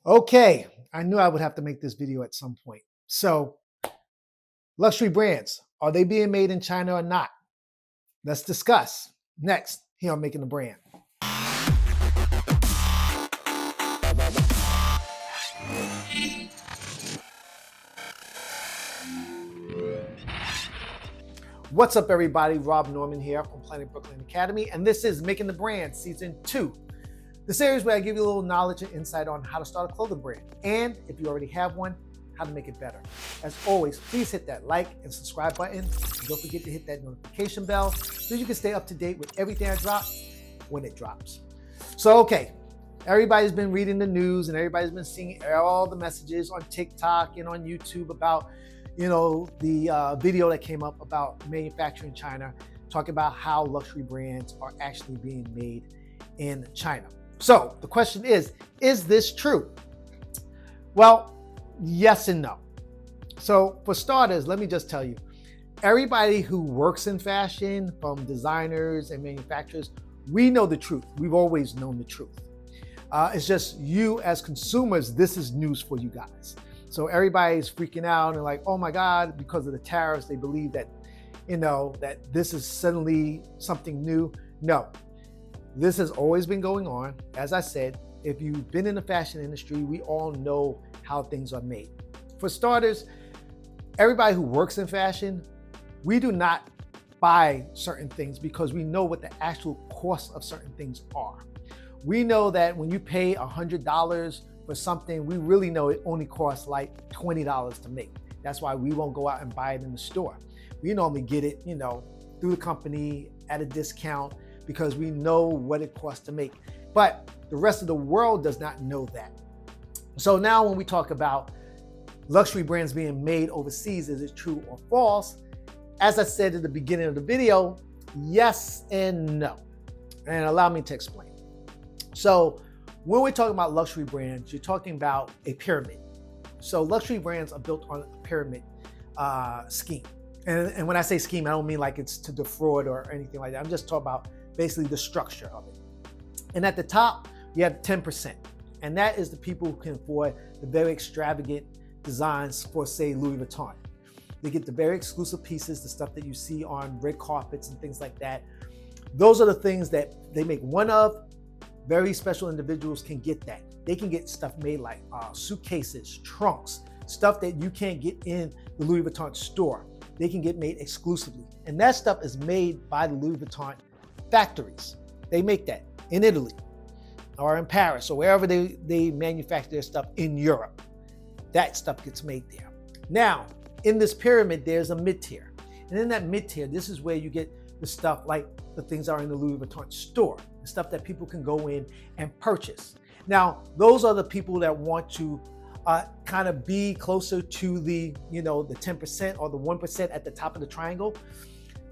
Okay, I knew I would have to make this video at some point. So, luxury brands, are they being made in China or not? Let's discuss next here on Making the Brand. What's up, everybody? Rob Norman here from Planet Brooklyn Academy, and this is Making the Brand Season 2, the series where I give you a little knowledge and insight on how to start a clothing brand, and if you already have one, how to make it better. As always, please hit that like and subscribe button. And don't forget to hit that notification bell so you can stay up to date with everything I drop when it drops. So, okay, everybody's been reading the news and everybody's been seeing all the messages on TikTok and on YouTube about, the video that came up about manufacturing in China, talking about how luxury brands are actually being made in China. So the question is this true? Well, yes and no. So for starters, let me just tell you, everybody who works in fashion, from designers and manufacturers, we know the truth. We've always known the truth. It's just you as consumers, this is news for you guys. So everybody's freaking out and like, oh my God, because of the tariffs, they believe that, that this is suddenly something new. No, this has always been going on. As I said, if you've been in the fashion industry, we all know how things are made. For starters, everybody who works in fashion, we do not buy certain things because we know what the actual cost of certain things are. We know that when you pay $100 for something, we really know it only costs like $20 to make. That's why we won't go out and buy it in the store. We normally get it, through the company at a discount because we know what it costs to make. But the rest of the world does not know that. So now when we talk about luxury brands being made overseas, is it true or false? As I said at the beginning of the video, yes and no. And allow me to explain. So when we're talking about luxury brands, you're talking about a pyramid. So luxury brands are built on a pyramid scheme. And when I say scheme, I don't mean like it's to defraud or anything like that. I'm just talking about basically the structure of it. And at the top, you have 10%. And that is the people who can afford the very extravagant designs for, say, Louis Vuitton. They get the very exclusive pieces, the stuff that you see on red carpets and things like that. Those are the things that they make one of. Very special individuals can get that. They can get stuff made like suitcases, trunks, stuff that you can't get in the Louis Vuitton store. They can get made exclusively. And that stuff is made by the Louis Vuitton factories. They make that in Italy or in Paris or wherever they manufacture their stuff in Europe. That stuff gets made there. Now, in this pyramid, there's a mid-tier. And in that mid-tier, this is where you get the stuff like the things that are in the Louis Vuitton store, the stuff that people can go in and purchase. Now, those are the people that want to kind of be closer to the 10% or the 1% at the top of the triangle.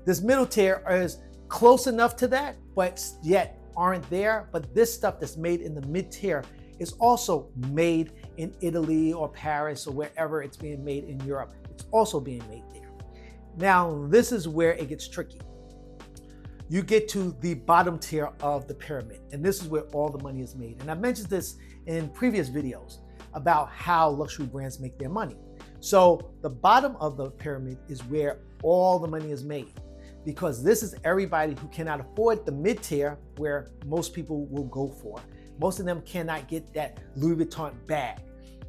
This middle tier is close enough to that, but yet aren't there. But this stuff that's made in the mid-tier is also made in Italy or Paris or wherever it's being made in Europe. It's also being made there. Now, this is where it gets tricky. You get to the bottom tier of the pyramid, and this is where all the money is made. And I mentioned this in previous videos about how luxury brands make their money. So the bottom of the pyramid is where all the money is made, because this is everybody who cannot afford the mid-tier, where most people will go for. Most of them cannot get that Louis Vuitton bag.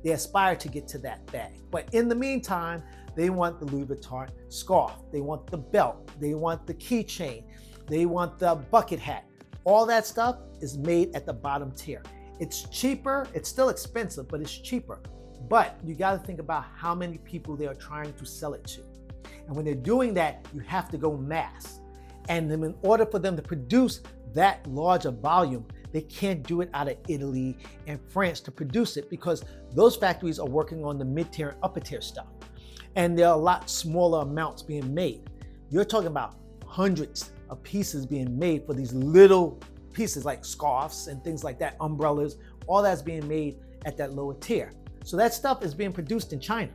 They aspire to get to that bag. But in the meantime, they want the Louis Vuitton scarf. They want the belt. They want the keychain. They want the bucket hat. All that stuff is made at the bottom tier. It's cheaper. It's still expensive, but it's cheaper. But you got to think about how many people they are trying to sell it to. And when they're doing that, you have to go mass. And then in order for them to produce that larger volume, they can't do it out of Italy and France to produce it, because those factories are working on the mid-tier and upper tier stuff. And there are a lot smaller amounts being made. You're talking about hundreds of pieces being made for these little pieces like scarves and things like that, umbrellas, all that's being made at that lower tier. So that stuff is being produced in China.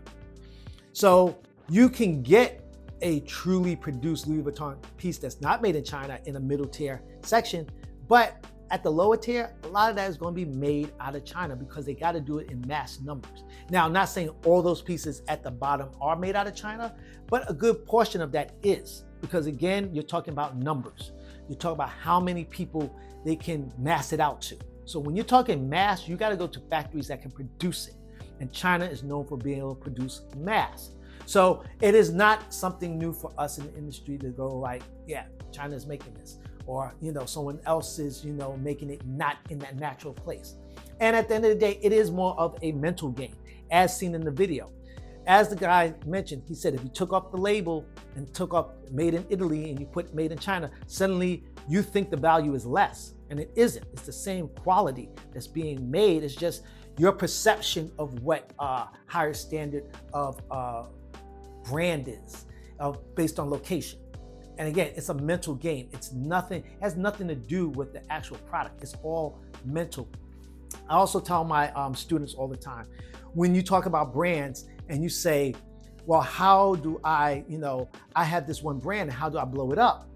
So you can get a truly produced Louis Vuitton piece that's not made in China in a middle tier section, but at the lower tier, a lot of that is going to be made out of China because they got to do it in mass numbers. Now, I'm not saying all those pieces at the bottom are made out of China, but a good portion of that is, because again, you're talking about numbers. You're talking about how many people they can mass it out to. So when you're talking mass, you got to go to factories that can produce it. And China is known for being able to produce mass. So it is not something new for us in the industry to go like, yeah, China is making this, or someone else is making it not in that natural place. And at the end of the day, it is more of a mental game, as seen in the video. As the guy mentioned, he said if you took off the label and took off made in Italy and you put made in China, suddenly you think the value is less, and it isn't. It's the same quality that's being made. It's just your perception of what higher standard of brand is based on location. And again, it's a mental game. It has nothing to do with the actual product. It's all mental. I also tell my students all the time, when you talk about brands and you say, well, how do I have this one brand and how do I blow it up?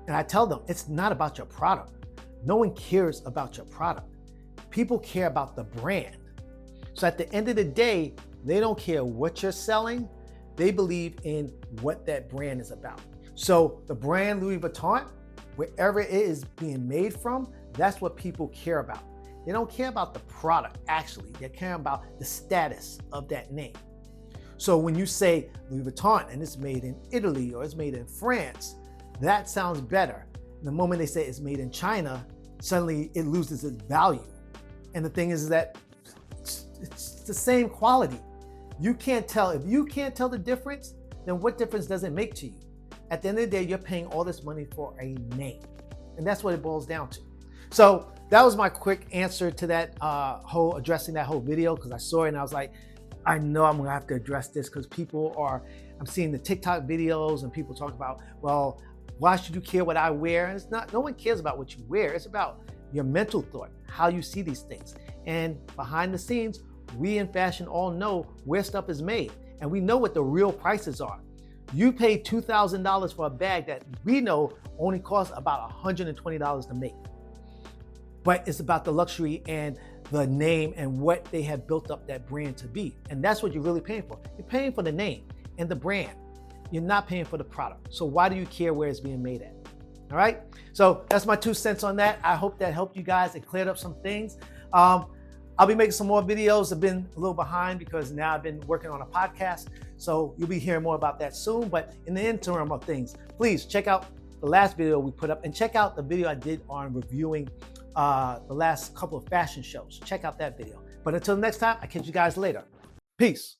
And I tell them, it's not about your product. No one cares about your product. People care about the brand. So at the end of the day, they don't care what you're selling. They believe in what that brand is about. So the brand Louis Vuitton, wherever it is being made from, that's what people care about. They don't care about the product, actually. They care about the status of that name. So when you say Louis Vuitton and it's made in Italy or it's made in France, that sounds better. The moment they say it's made in China, suddenly it loses its value. And the thing is that it's the same quality. You can't tell. If you can't tell the difference, then what difference does it make to you? At the end of the day, you're paying all this money for a name. And that's what it boils down to. So that was my quick answer to that addressing that whole video, because I saw it and I was like, I know I'm gonna have to address this because I'm seeing the TikTok videos and people talk about, well, why should you care what I wear? And it's not, no one cares about what you wear. It's about your mental thought, how you see these things. And behind the scenes, we in fashion all know where stuff is made and we know what the real prices are. You pay $2,000 for a bag that we know only costs about $120 to make. But it's about the luxury and the name and what they have built up that brand to be. And that's what you're really paying for. You're paying for the name and the brand. You're not paying for the product. So why do you care where it's being made at? All right. So that's my 2 cents on that. I hope that helped you guys and cleared up some things. I'll be making some more videos. I've been a little behind because now I've been working on a podcast. So you'll be hearing more about that soon. But in the interim of things, please check out the last video we put up and check out the video I did on reviewing the last couple of fashion shows. Check out that video. But until next time, I'll catch you guys later. Peace.